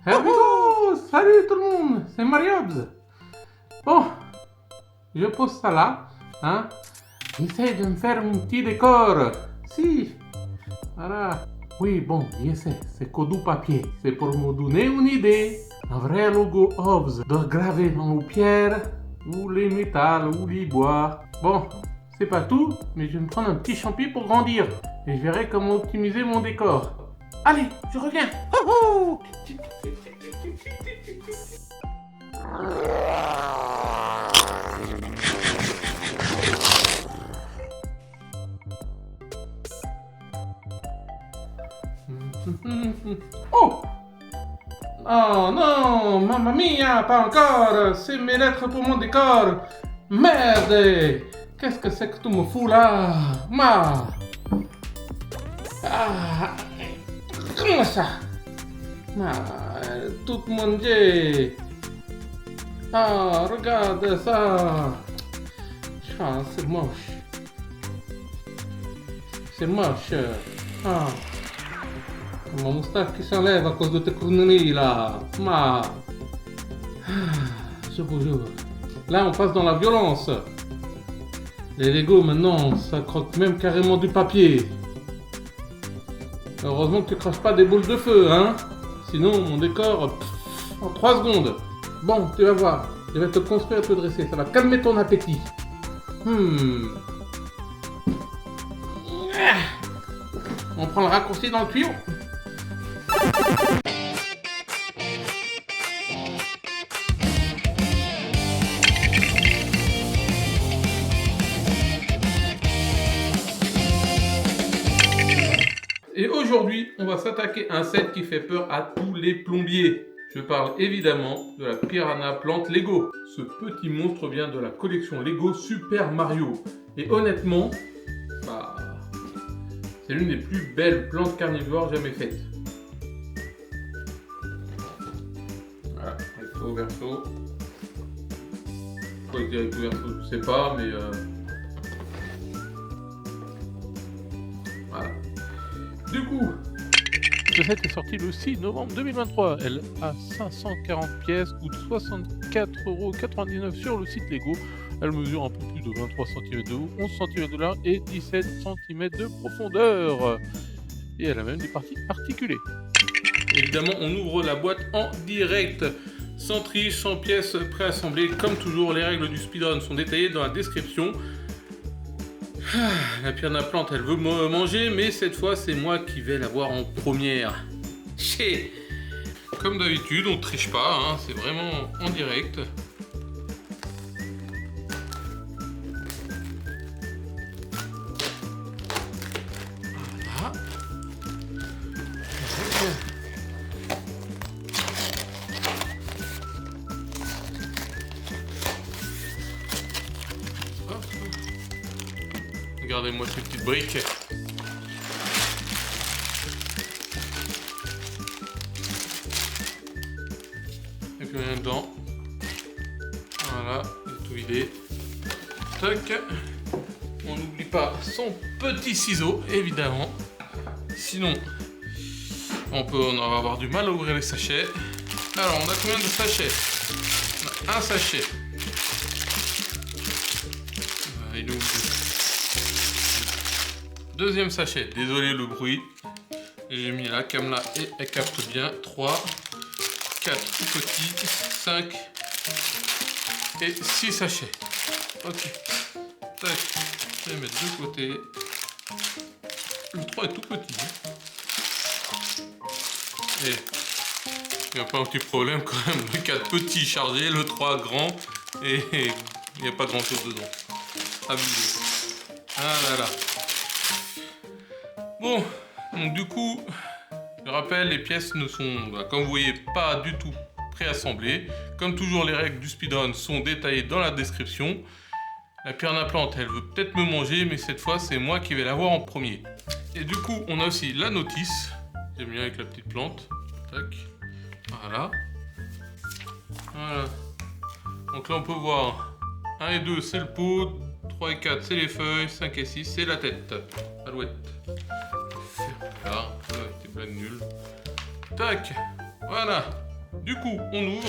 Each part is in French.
Oh, salut tout le monde, c'est Mariobs. Bon, je pose ça là, hein. J'essaie de me faire un petit décor. Si, voilà. Oui, bon, je sais, c'est que du papier. C'est pour me donner une idée. Un vrai logo Hobbs de graver dans les pierres, ou les métals, ou les bois. Bon, c'est pas tout, mais je vais me prendre un petit champi pour grandir. Et je verrai comment optimiser mon décor. Allez, je reviens. Oh, oh. Oh! Oh non, mamma mia, pas encore! C'est mes lettres pour mon décor! Merde! Qu'est-ce que c'est que tu me fous là? Ah, comment ça? Tout mon Dieu! Ah, regarde ça! Ah, c'est moche! C'est moche! Ah! Mon moustache qui s'enlève à cause de tes conneries là. Je vous jure. Là, on passe dans la violence. Les Lego maintenant, ça croque même carrément du papier. Heureusement que tu craches pas des boules de feu, hein. Sinon, mon décor, en 3 secondes. Bon, tu vas voir. Je vais te construire et te dresser. Ça va calmer ton appétit. On prend le raccourci dans le tuyau. Et aujourd'hui, on va s'attaquer à un set qui fait peur à tous les plombiers. Je parle évidemment de la Piranha Plante Lego. Ce petit monstre vient de la collection Lego Super Mario. Et honnêtement, c'est l'une des plus belles plantes carnivores jamais faites. Voilà, recto verso. Pourquoi je dis recto verso, je sais pas, mais voilà. Du coup, ce set est sorti le 6 novembre 2023. Elle a 540 pièces, coûte 64,99 € sur le site Lego. Elle mesure un peu plus de 23 cm de haut, 11 cm de large et 17 cm de profondeur. Et elle a même des parties articulées. Évidemment, on ouvre la boîte en direct, sans triche, sans pièces préassemblées. Comme toujours, les règles du speedrun sont détaillées dans la description. La Piranha Plante, elle veut me manger, mais cette fois, c'est moi qui vais la voir en première. Comme d'habitude, on triche pas, hein, c'est vraiment en direct. Voilà. Regardez-moi ces petites briques. Et puis rien dedans. Voilà, tout vidé. Tac. On n'oublie pas son petit ciseau, évidemment. Sinon, on va avoir du mal à ouvrir les sachets. Alors, on a combien de sachets? On a un sachet. Il est où? Deuxième sachet, désolé le bruit. J'ai mis la cam là et elle capte bien. 3, 4 tout petits, 5 et 6 sachets. Ok. Tac. Je vais mettre de côté. Le 3 est tout petit. Et il n'y a pas un petit problème quand même. Le 4 petit chargé, le 3 grand. Et il n'y a pas grand chose dedans. Abusé. Ah là là. Bon, donc du coup, je rappelle, les pièces ne sont, comme vous voyez, pas du tout préassemblées. Comme toujours, les règles du speedrun sont détaillées dans la description. La Piranha Plante, elle veut peut-être me manger, mais cette fois, c'est moi qui vais la voir en premier. Et du coup, on a aussi la notice. J'aime bien avec la petite plante. Tac. Voilà. Voilà. Donc là, on peut voir 1 et 2, c'est le pot. 3 et 4, c'est les feuilles. 5 et 6, c'est la tête. Alouette. Ferme là. T'es plein de nul. Tac. Voilà. Du coup, on ouvre.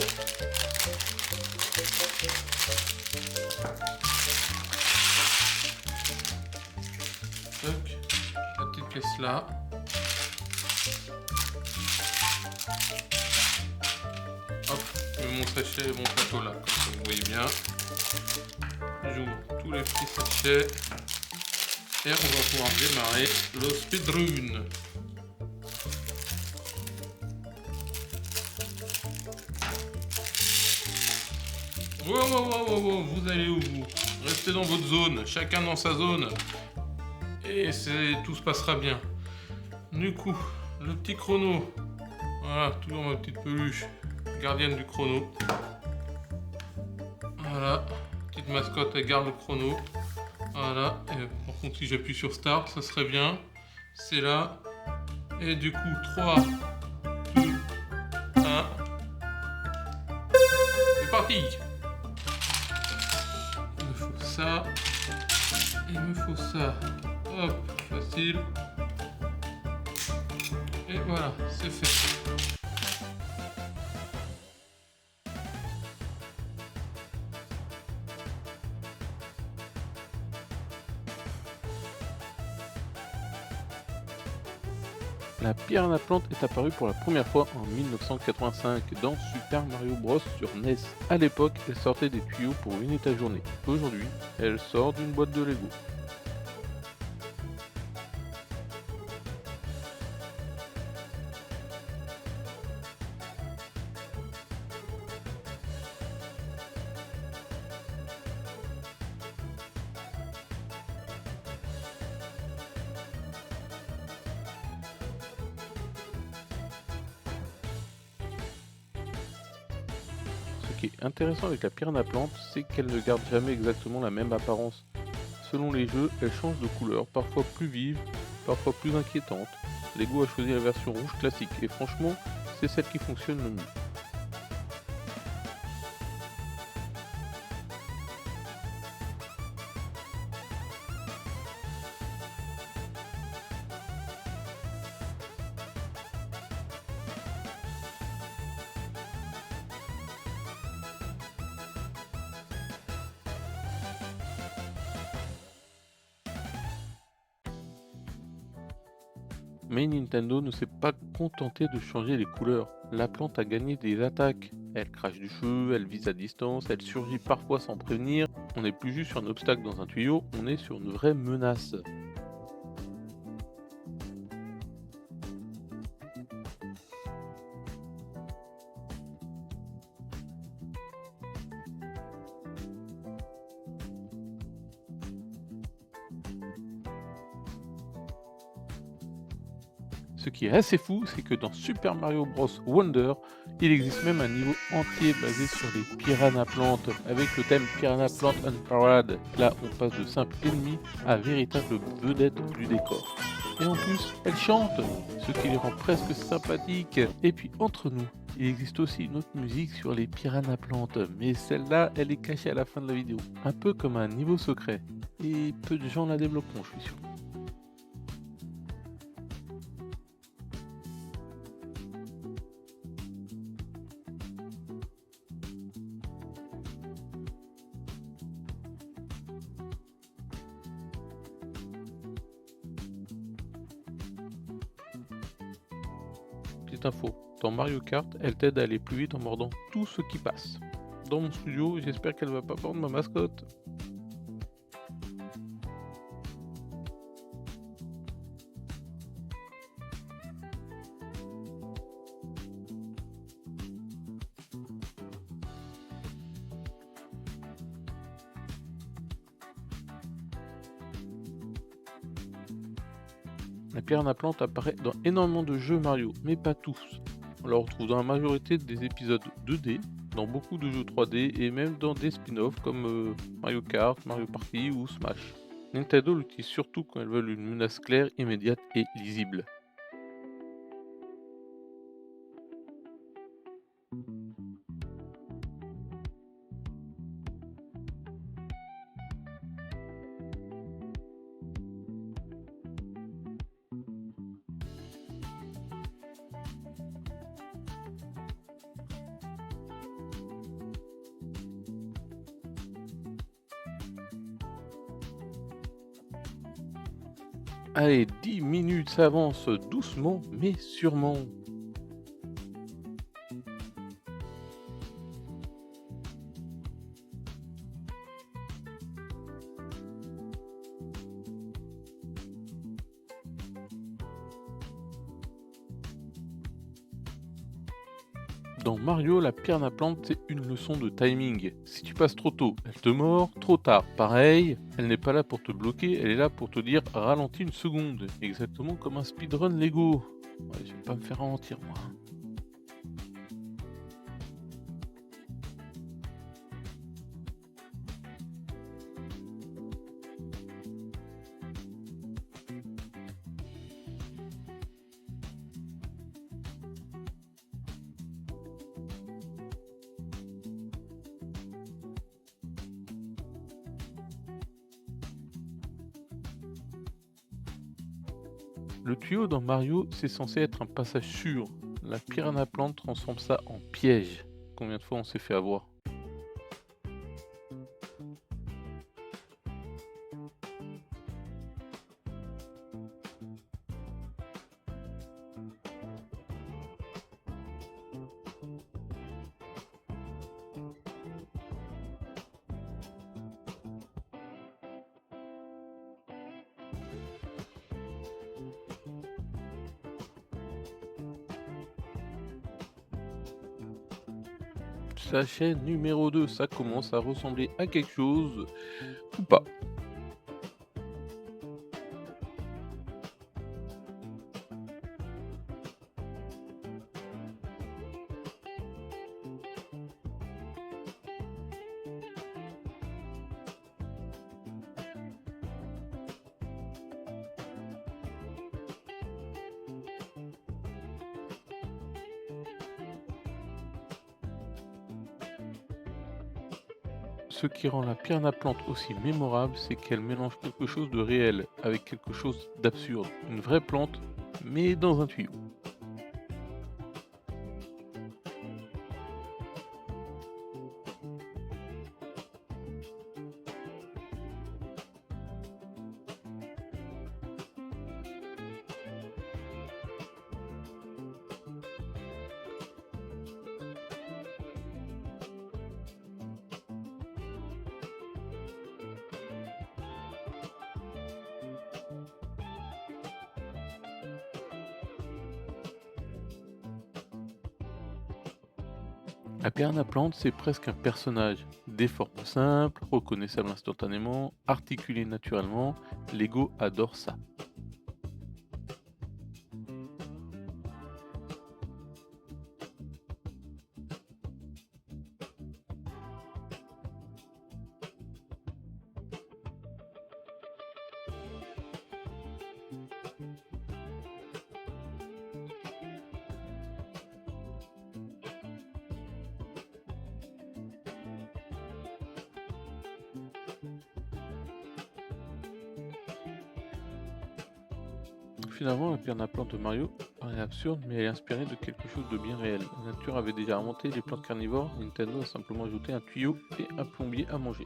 Tac. La petite pièce là. Hop, je mets mon sachet et mon plateau là, comme ça vous voyez bien. J'ouvre tous les petits sachets. Et on va pouvoir démarrer le speedrun. Wow, vous allez où vous? Restez dans votre zone, chacun dans sa zone. Et tout se passera bien. Du coup, le petit chrono. Voilà, toujours ma petite peluche. Gardienne du chrono. Voilà, petite mascotte, elle garde le chrono. Voilà, et par contre si j'appuie sur Start, ça serait bien. C'est là. Et du coup, 3, 2, 1. C'est parti! Il me faut ça. Il me faut ça. Hop, facile. Et voilà, c'est fait. La piranha plante est apparue pour la première fois en 1985 dans Super Mario Bros sur NES. A l'époque, elle sortait des tuyaux pour une état-journée. Aujourd'hui, elle sort d'une boîte de Lego. Ce qui est intéressant avec la piranha plante, c'est qu'elle ne garde jamais exactement la même apparence. Selon les jeux, elle change de couleur, parfois plus vive, parfois plus inquiétante. Lego a choisi la version rouge classique et franchement, c'est celle qui fonctionne le mieux. Mais Nintendo ne s'est pas contenté de changer les couleurs. La plante a gagné des attaques. Elle crache du feu, elle vise à distance, elle surgit parfois sans prévenir. On n'est plus juste sur un obstacle dans un tuyau, on est sur une vraie menace. Ce qui est assez fou, c'est que dans Super Mario Bros Wonder, il existe même un niveau entier basé sur les piranha plantes, avec le thème Piranha Plant Unparade. Là, on passe de simple ennemi à véritable vedette du décor. Et en plus, elle chante, ce qui les rend presque sympathiques. Et puis entre nous, il existe aussi une autre musique sur les piranha plantes, mais celle-là, elle est cachée à la fin de la vidéo, un peu comme un niveau secret. Et peu de gens la débloqueront, je suis sûr. Petite info, dans Mario Kart, elle t'aide à aller plus vite en mordant tout ce qui passe. Dans mon studio, j'espère qu'elle va pas prendre ma mascotte. La piranha plante apparaît dans énormément de jeux Mario, mais pas tous. On la retrouve dans la majorité des épisodes 2D, dans beaucoup de jeux 3D et même dans des spin-offs comme Mario Kart, Mario Party ou Smash. Nintendo l'utilise surtout quand elles veulent une menace claire, immédiate et lisible. Allez, 10 minutes, ça avance doucement mais sûrement. Dans Mario, la pierre à plante, c'est une leçon de timing. Si tu passes trop tôt, elle te mord, trop tard, pareil, elle n'est pas là pour te bloquer, elle est là pour te dire ralentis une seconde. Exactement comme un speedrun Lego. Ouais, je vais pas me faire ralentir moi. Le tuyau dans Mario, c'est censé être un passage sûr. La piranha plante transforme ça en piège. Combien de fois on s'est fait avoir? Sachet numéro 2, ça commence à ressembler à quelque chose ou pas. Ce qui rend la piranha plante aussi mémorable, c'est qu'elle mélange quelque chose de réel avec quelque chose d'absurde. Une vraie plante, mais dans un tuyau. La piranha plante, c'est presque un personnage. Des formes simples, reconnaissables instantanément, articulées naturellement. Lego adore ça. Finalement, la piranha plante de Mario paraît absurde, mais elle est inspirée de quelque chose de bien réel. La nature avait déjà inventé les plantes carnivores, Nintendo a simplement ajouté un tuyau et un plombier à manger.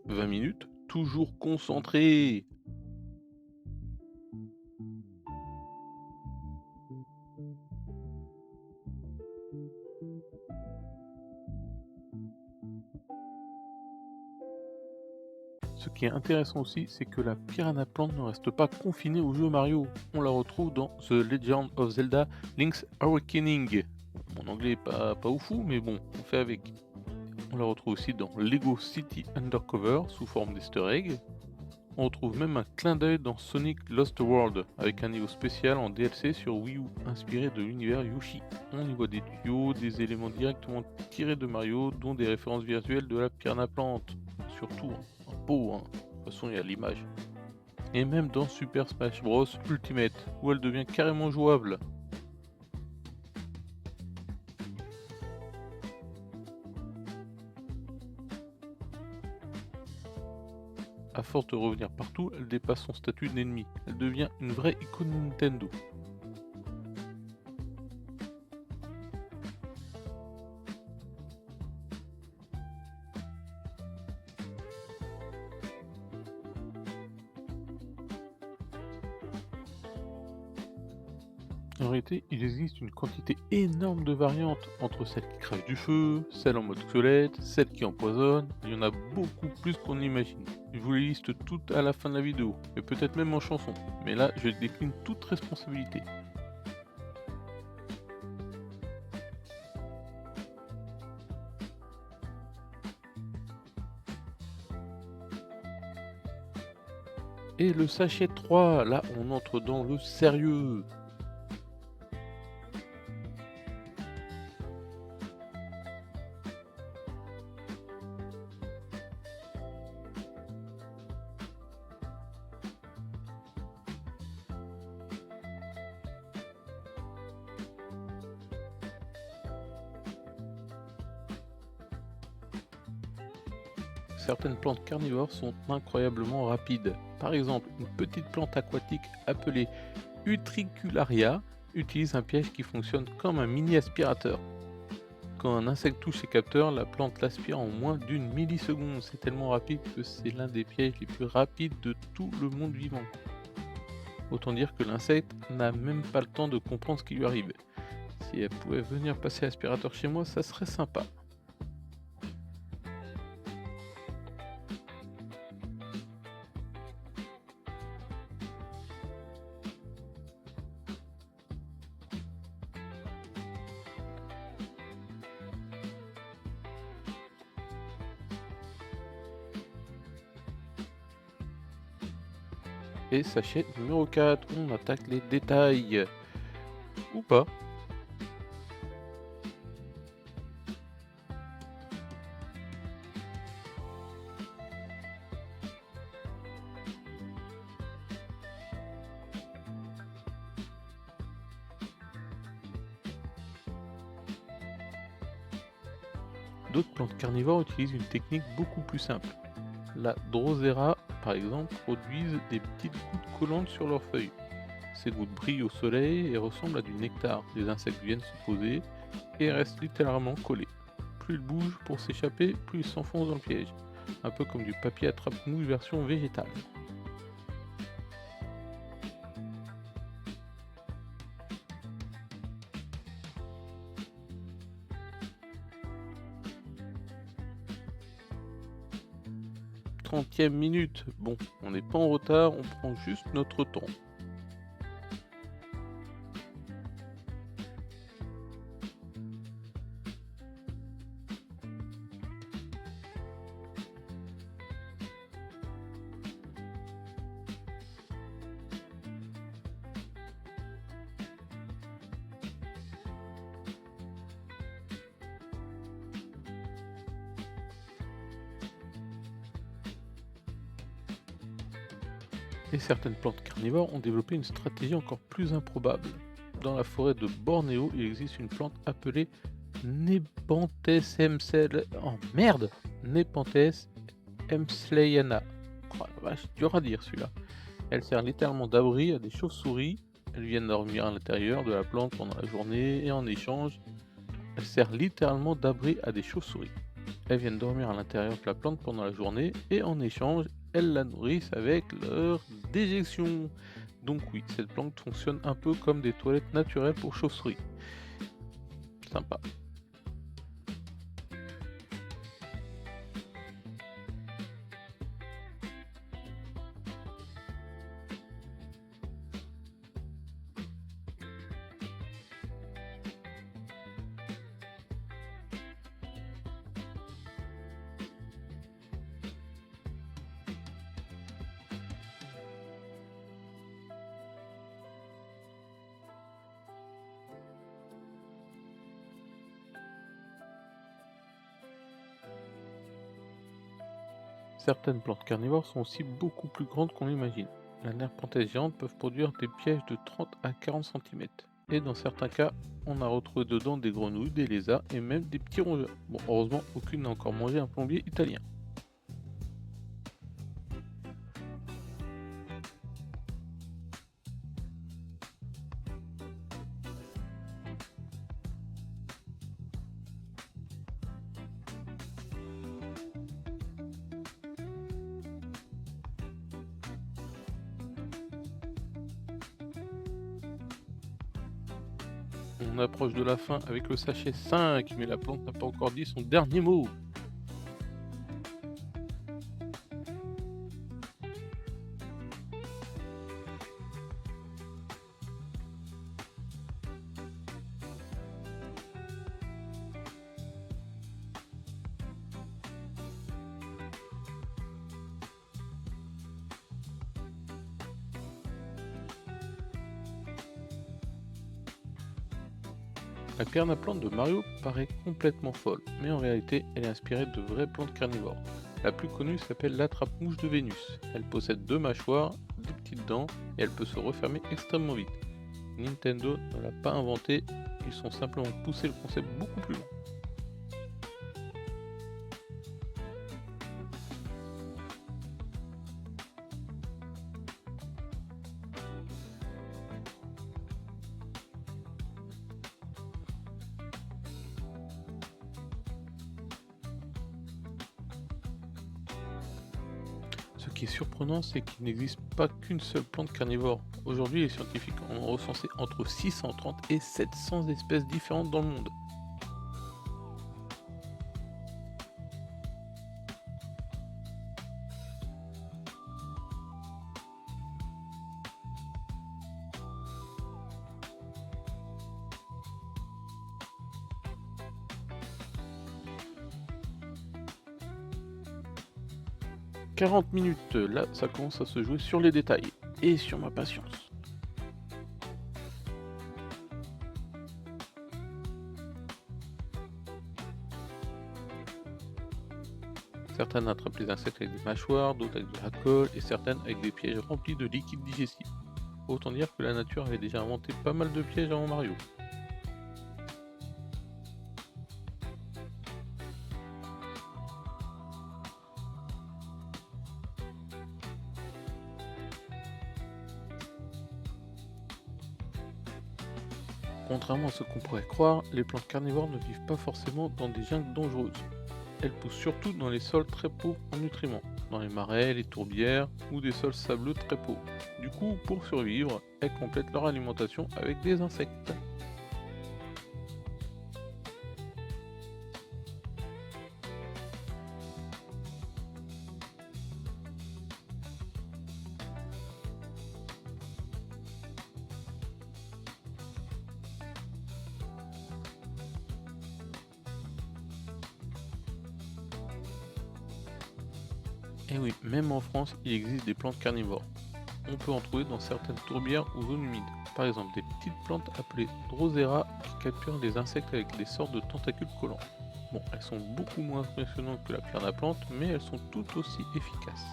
20 minutes, toujours concentré. Ce qui est intéressant aussi, c'est que la piranha plante ne reste pas confinée au jeu Mario. On la retrouve dans The Legend of Zelda Link's Awakening. Mon anglais est pas oufou, mais bon, on fait avec. On la retrouve aussi dans Lego City Undercover sous forme d'easter egg. On retrouve même un clin d'œil dans Sonic Lost World avec un niveau spécial en DLC sur Wii U inspiré de l'univers Yoshi. On y voit des tuyaux, des éléments directement tirés de Mario, dont des références virtuelles de la piranha plante. Surtout un pot, hein. De toute façon il y a l'image. Et même dans Super Smash Bros Ultimate, où elle devient carrément jouable. À force de revenir partout, elle dépasse son statut d'ennemi. Elle devient une vraie icône Nintendo. En réalité, il existe une quantité énorme de variantes entre celles qui crachent du feu, celles en mode squelette, celles qui empoisonnent, il y en a beaucoup plus qu'on imagine. Je vous les liste toutes à la fin de la vidéo, et peut-être même en chanson, mais là je décline toute responsabilité. Et le sachet 3, là on entre dans le sérieux. Certaines plantes carnivores sont incroyablement rapides. Par exemple, une petite plante aquatique appelée Utricularia utilise un piège qui fonctionne comme un mini aspirateur. Quand un insecte touche ses capteurs, la plante l'aspire en moins d'une milliseconde. C'est tellement rapide que c'est l'un des pièges les plus rapides de tout le monde vivant. Autant dire que l'insecte n'a même pas le temps de comprendre ce qui lui arrive. Si elle pouvait venir passer aspirateur chez moi, ça serait sympa. Et sachet numéro 4, on attaque les détails. Ou pas. D'autres plantes carnivores utilisent une technique beaucoup plus simple. La Drosera, par exemple, produisent des petites gouttes collantes sur leurs feuilles. Ces gouttes brillent au soleil et ressemblent à du nectar. Les insectes viennent se poser et restent littéralement collés. Plus ils bougent pour s'échapper, plus ils s'enfoncent dans le piège. Un peu comme du papier attrape-mouche version végétale. Trentième minute. Bon, on n'est pas en retard, on prend juste notre temps. Et certaines plantes carnivores ont développé une stratégie encore plus improbable. Dans la forêt de Bornéo, il existe une plante appelée Nepenthes emsel... Oh merde Nepenthes emsleiana. Oh la vache, dur à dire celui-là. Elle sert littéralement d'abri à des chauves-souris. Elles viennent dormir à l'intérieur de la plante pendant la journée et en échange, elle sert littéralement d'abri à des chauves-souris. Elles viennent dormir à l'intérieur de la plante pendant la journée et en échange, elles la nourrissent avec leur déjection. Donc oui, cette plante fonctionne un peu comme des toilettes naturelles pour chauves-souris. Sympa. Certaines plantes carnivores sont aussi beaucoup plus grandes qu'on l'imagine. Les Nepenthes géantes peuvent produire des pièges de 30 à 40 cm. Et dans certains cas, on a retrouvé dedans des grenouilles, des lézards et même des petits rongeurs. Bon, heureusement, aucune n'a encore mangé un plombier italien. On approche de la fin avec le sachet 5, mais la plante n'a pas encore dit son dernier mot. La canne à plante de Mario paraît complètement folle, mais en réalité elle est inspirée de vraies plantes carnivores. La plus connue s'appelle l'attrape-mouche de Vénus. Elle possède 2 mâchoires, des petites dents et elle peut se refermer extrêmement vite. Nintendo ne l'a pas inventée, ils ont simplement poussé le concept beaucoup plus loin. Ce qui est surprenant, c'est qu'il n'existe pas qu'une seule plante carnivore. Aujourd'hui, les scientifiques ont recensé entre 630 et 700 espèces différentes dans le monde. « 40 minutes, là ça commence à se jouer sur les détails et sur ma patience. Certaines attrapent les insectes avec des mâchoires, d'autres avec de la colle et certaines avec des pièges remplis de liquide digestif. Autant dire que la nature avait déjà inventé pas mal de pièges avant Mario. Contrairement à ce qu'on pourrait croire, les plantes carnivores ne vivent pas forcément dans des jungles dangereuses. Elles poussent surtout dans les sols très pauvres en nutriments, dans les marais, les tourbières ou des sols sableux très pauvres. Du coup, pour survivre, elles complètent leur alimentation avec des insectes. Et oui, même en France, il existe des plantes carnivores. On peut en trouver dans certaines tourbières ou zones humides. Par exemple, des petites plantes appelées Drosera qui capturent des insectes avec des sortes de tentacules collants. Bon, elles sont beaucoup moins impressionnantes que la pierre à plante, mais elles sont tout aussi efficaces.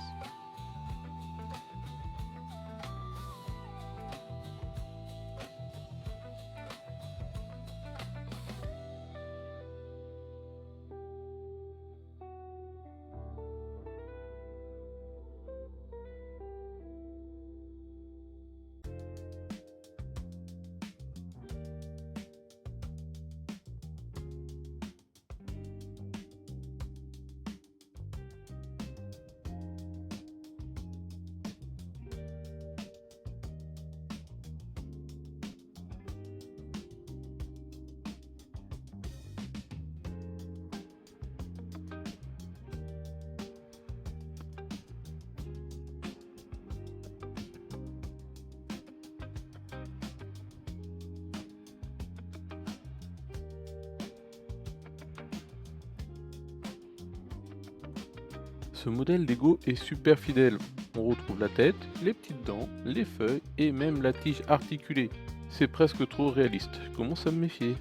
Ce modèle Lego est super fidèle. On retrouve la tête, les petites dents, les feuilles et même la tige articulée. C'est presque trop réaliste, je commence à me méfier.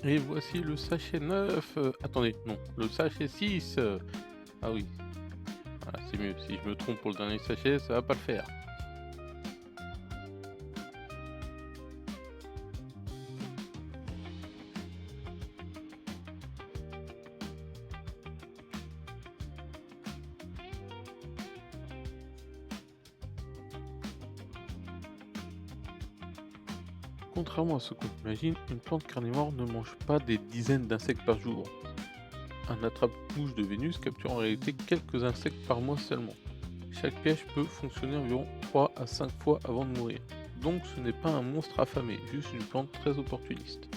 Et voici le sachet 9. Attendez, non, le sachet 6. Ah oui, voilà, c'est mieux. Si je me trompe pour le dernier sachet, ça va pas le faire. Contrairement à ce qu'on imagine, une plante carnivore ne mange pas des dizaines d'insectes par jour. Un attrape-mouche de Vénus capture en réalité quelques insectes par mois seulement. Chaque piège peut fonctionner environ 3 à 5 fois avant de mourir. Donc ce n'est pas un monstre affamé, juste une plante très opportuniste.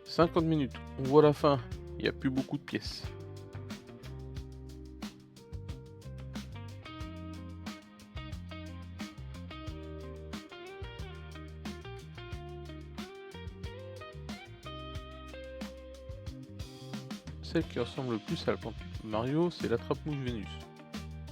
« 50 minutes, on voit la fin, il n'y a plus beaucoup de pièces. » Celle qui ressemble le plus à la plante de Mario, c'est l'attrape-mouche Vénus.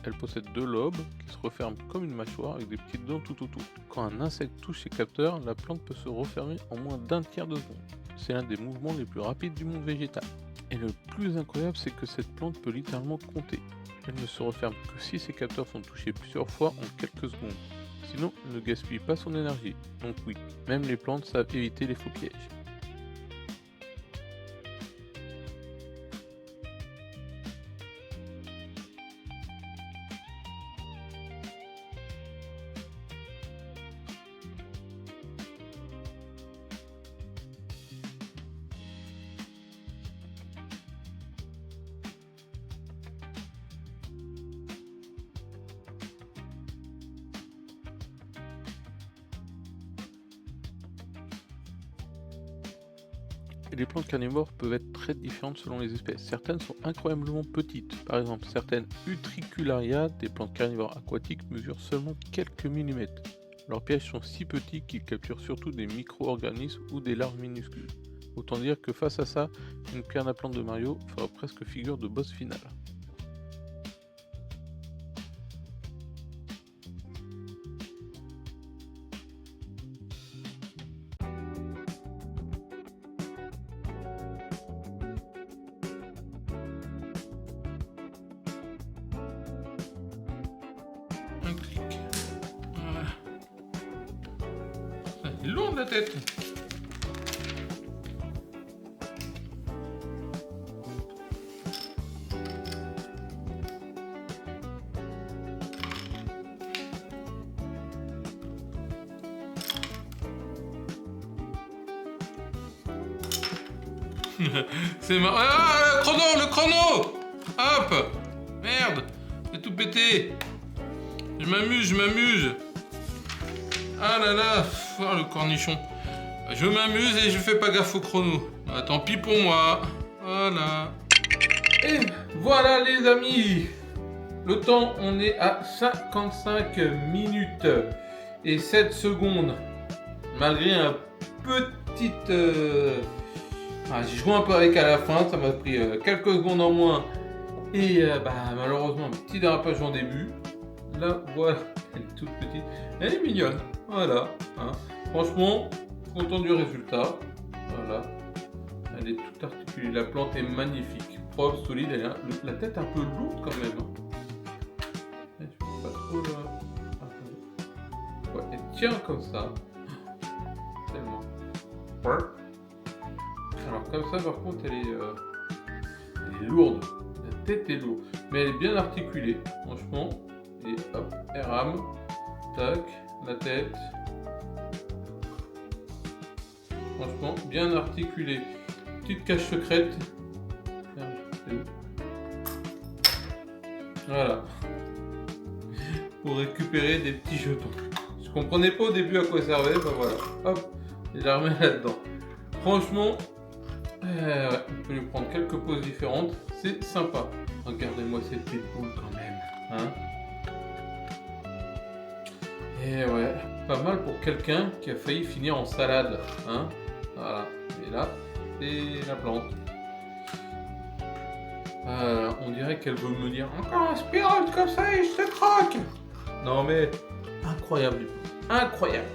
Elle possède 2 lobes qui se referment comme une mâchoire avec des petites dents tout autour. Quand un insecte touche ses capteurs, la plante peut se refermer en moins d'1 tiers de seconde. C'est l'un des mouvements les plus rapides du monde végétal. Et le plus incroyable, c'est que cette plante peut littéralement compter. Elle ne se referme que si ses capteurs sont touchés plusieurs fois en quelques secondes. Sinon, elle ne gaspille pas son énergie. Donc oui, même les plantes savent éviter les faux pièges. Et les plantes carnivores peuvent être très différentes selon les espèces. Certaines sont incroyablement petites. Par exemple, certaines Utricularia, des plantes carnivores aquatiques, mesurent seulement quelques millimètres. Leurs pièges sont si petits qu'ils capturent surtout des micro-organismes ou des larves minuscules. Autant dire que face à ça, une pierre à plante de Mario fera presque figure de boss final. Un clic. Voilà. C'est lourd la tête. C'est marrant. Ah, le chrono. Hop. Merde. C'est tout pété. Je m'amuse. Ah là là. Oh, le cornichon. Je m'amuse et je fais pas gaffe au chrono. Ah, tant pis pour moi. Voilà. Et voilà les amis. Le temps, on est à 55 minutes et 7 secondes. Malgré un petit... j'ai joué un peu avec à la fin, ça m'a pris quelques secondes en moins. Et malheureusement, un petit dérapage en début. Là, voilà, elle est toute petite. Elle est mignonne, voilà. Hein. Franchement, content du résultat. Voilà. Elle est toute articulée, la plante est magnifique. Propre, solide, elle a la tête un peu lourde quand même. Hein. Je peux pas trop là. Ouais, elle tient comme ça. Tellement. Ouais. Alors comme ça par contre elle est lourde, la tête est lourde, mais elle est bien articulée, franchement, et hop, elle rame, tac, la tête, franchement bien articulée, petite cache secrète, voilà, pour récupérer des petits jetons. Je comprenais pas au début à quoi ça servait, ben voilà, hop, je la remets là-dedans. Franchement, on peut lui prendre quelques poses différentes, c'est sympa. Regardez-moi cette petite boule quand même, hein. Et ouais, pas mal pour quelqu'un qui a failli finir en salade, hein. Voilà, et là, c'est la plante. On dirait qu'elle veut me dire encore un spiral comme ça et je te croque. Non mais, incroyable, incroyable,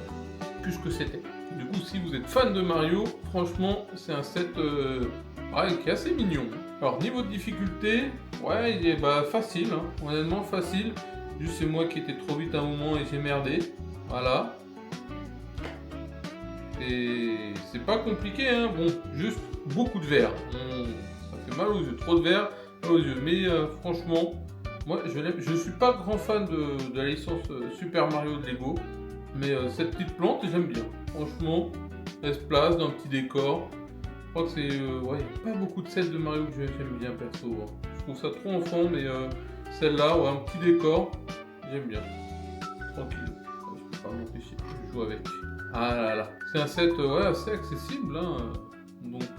plus que c'était. Du coup, si vous êtes fan de Mario, franchement, c'est un set qui est assez mignon. Alors, niveau de difficulté, ouais, il est facile, hein, honnêtement facile. Juste c'est moi qui étais trop vite à un moment et j'ai merdé. Voilà. Et c'est pas compliqué, hein. Bon, juste beaucoup de verre. Ça fait mal aux yeux, trop de verre aux yeux. Mais franchement, moi je l'aime. Je suis pas grand fan de la licence Super Mario de Lego. Mais cette petite plante, j'aime bien. Franchement, elle se place dans un petit décor. Je crois que c'est. Ouais, il n'y a pas beaucoup de celles de Mario que j'aime bien perso. Hein. Je trouve ça trop enfant, mais celle-là, ouais, un petit décor, j'aime bien. Tranquille. Je peux pas m'empêcher de jouer avec. Ah là là. C'est un set assez accessible. Hein. Donc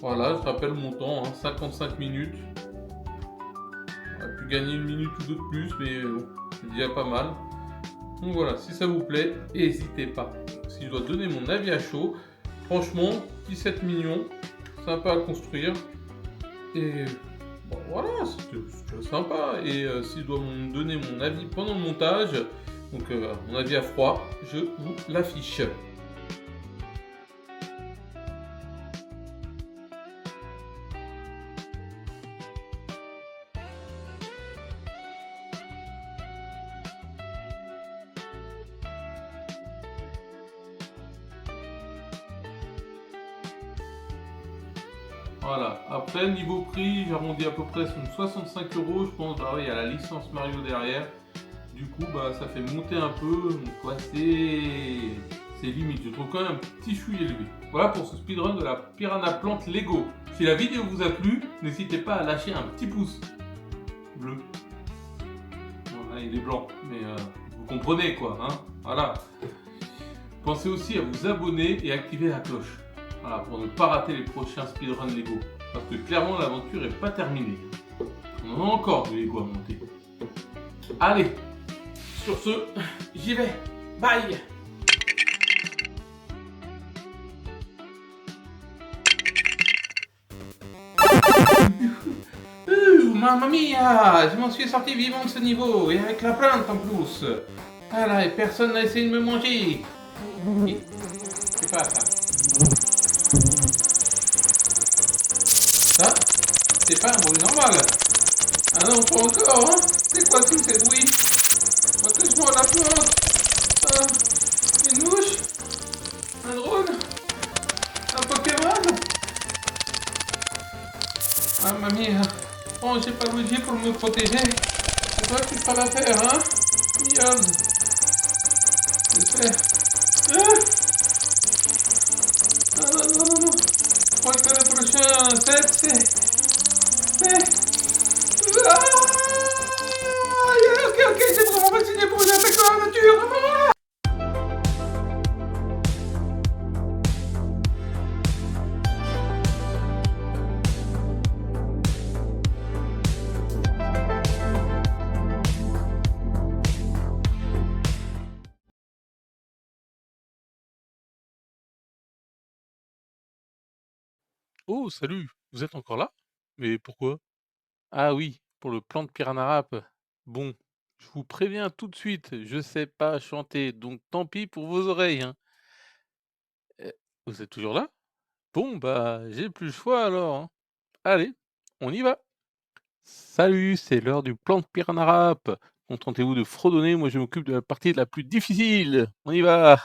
voilà, je rappelle mon temps, hein, 55 minutes. On a pu gagner une minute ou deux de plus, mais c'est déjà pas mal. Donc voilà, si ça vous plaît, n'hésitez pas. Si je dois donner mon avis à chaud, franchement, 17 millions, sympa à construire. Et bon, voilà, c'était sympa. Et si je dois donner mon avis pendant le montage, donc mon avis à froid, je vous l'affiche. Voilà, après niveau prix, j'arrondis à peu près sur 65 €, je pense. Bah oui, il y a la licence Mario derrière. Du coup, bah ça fait monter un peu. Donc ouais, c'est limite. Je trouve quand même un petit chou élevé. Voilà pour ce speedrun de la Piranha Plante Lego. Si la vidéo vous a plu, n'hésitez pas à lâcher un petit pouce bleu. Voilà, il est blanc, mais vous comprenez quoi, hein. Voilà. Pensez aussi à vous abonner et activer la cloche. Voilà, pour ne pas rater les prochains speedruns Lego. Parce que clairement, l'aventure n'est pas terminée. On en a encore du Lego à monter. Allez, sur ce, j'y vais. Bye. Mamma mia, je m'en suis sorti vivant de ce niveau, et avec la plante en plus. Ah là, et personne n'a essayé de me manger. C'est pas ça. Ça, c'est pas un bruit normal. Ah non, pas encore, hein. C'est quoi tous ces bruits? Moi que je vois la plante. Une mouche? Un drone? Un Pokémon? Ah mamie, oh j'ai pas Luigi pour me protéger. C'est toi qui feras l'affaire, hein? Miaud. J'espère. Non. Je crois que le prochain set, ok, j'ai vraiment vacciné pour une attaque dans la nature. Oh, salut, vous êtes encore là? Mais pourquoi? Ah oui, pour le plan de Piranha Rap. Bon, je vous préviens tout de suite, je sais pas chanter, donc tant pis pour vos oreilles, hein. Eh, vous êtes toujours là? Bon, bah, j'ai plus le choix alors, hein. Allez, on y va! Salut, c'est l'heure du plan de Piranha Rap. Contentez-vous de fredonner, moi je m'occupe de la partie la plus difficile. On y va!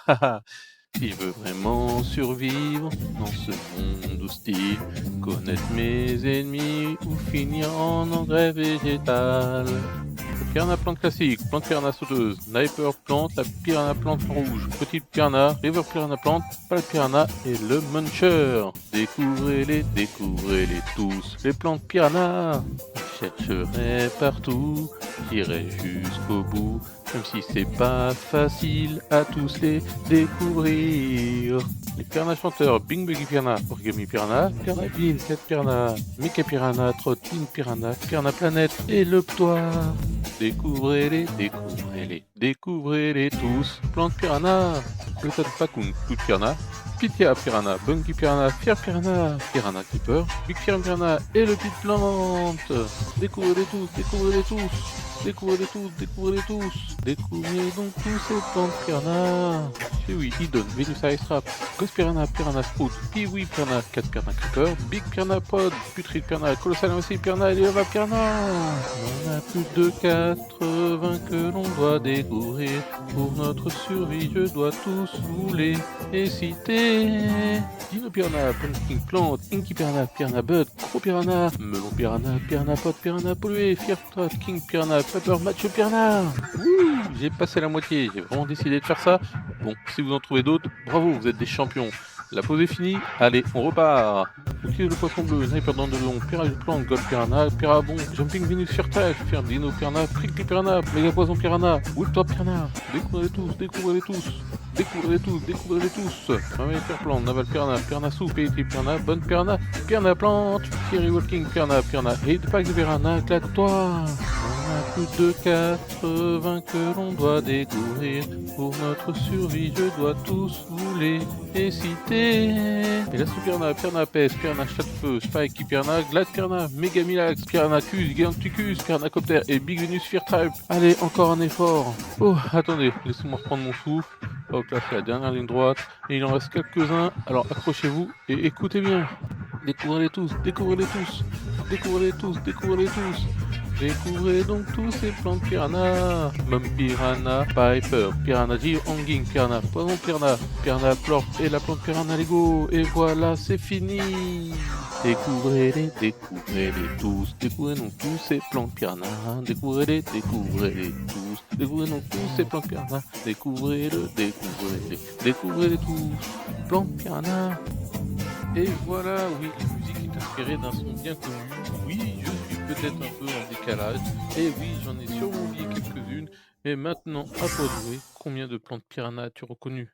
Si je veux vraiment survivre dans ce monde hostile, connaître mes ennemis ou finir en engrais végétal. La piranha plante classique, plante piranha sauteuse, sniper plante, la piranha plante rouge, petite piranha, river piranha plante, pal piranha et le muncher. Découvrez-les tous, les plantes piranha. Je chercherai partout, j'irai jusqu'au bout. Même si c'est pas facile à tous les découvrir. Les piranhas chanteurs, Bing Buggy Piranha, Origami Piranha, Piranha Bill, Cat Piranha, Mika Piranha, Trottine Piranha, Piranha Planète et le Ptoir. Découvrez-les tous. Plante Piranha, le tas de Pacoon, toute Piranha, Pythia piranha, Bunky piranha, Fier piranha, Piranha creeper, Big piranha et le pit plante. Découvrez-les tous, découvrez-les tous. Découvrez-les tous, découvrez-les tous. Découvrez donc tous ces plantes piranha. Et oui, Idon, Venus Ice Trap, Ghost piranha, Piranha Sprout, Peewee piranha, Cat piranha creeper, Big piranha pod, Putrid piranha, Colossal Massive piranha et Lava piranha. On a plus de 80 que l'on doit découvrir. Pour notre survie, je dois tous vous les citer. Dino piranha, Pumpkin plant, Inky piranha, Piranha bud, Crow piranha, Melon piranha, Piranha pot, Piranha pollué, Fier trot, King piranha, Pepper macho piranha. Ouh, j'ai passé la moitié, j'ai vraiment décidé de faire ça. Bon, si vous en trouvez d'autres, bravo, vous êtes des champions. La pause est finie, allez, on repart. Ok, le poisson bleu, Sniper dans de long, Pirage plante, Gold piranha, Pirabon, Jumping Venus Fertile, Fier Dino piranha, Prickly piranha, Méga poisson piranha, Woodtop piranha. Découvrez-les tous, découvrez-les tous. Découvrez-les tous, découvrez-les tous. Fermez plante, Naval piranha, Piranha soupe, Petty piranha, Bonne piranha, Piranha plante, Fiery Walking piranha, Piranha et de pack de piranha, éclate-toi. On a plus de 80 que l'on doit découvrir. Pour notre survie, je dois tous vous les citer. Et là, c'est piranha, Piranha peste, Piranha chat de feu, Spike piranha, Glad piranha, Mega Milax, Piranacus, Giganticus, Piranacopter et Big Venus Fear Tribe. Allez, encore un effort. Oh, attendez, laissez-moi reprendre mon souffle. Donc là, c'est la dernière ligne droite. Et il en reste quelques-uns. Alors accrochez-vous et écoutez bien. Découvrez-les tous, découvrez-les tous. Découvrez-les tous, découvrez-les tous. Découvrez donc tous ces plantes piranha. Mum piranha, Piper, Piranha G, Hanging piranha, Poison piranha, Piranha plorp et la plante piranha Lego. Et voilà, c'est fini. Découvrez-les, découvrez-les tous. Découvrez donc tous ces plantes piranha. Découvrez-les, découvrez-les tous. Découvrez donc tous ces plantes piranha. Découvrez-le, découvrez-les. Découvrez-les tous. Plantes piranha. Et voilà, oui, la musique est inspirée d'un son bien connu. Oui, je suis peut-être un peu en décalage. Et oui, j'en ai sûrement oublié quelques-unes. Et maintenant, à toi de jouer. Combien de plantes piranha as-tu reconnu?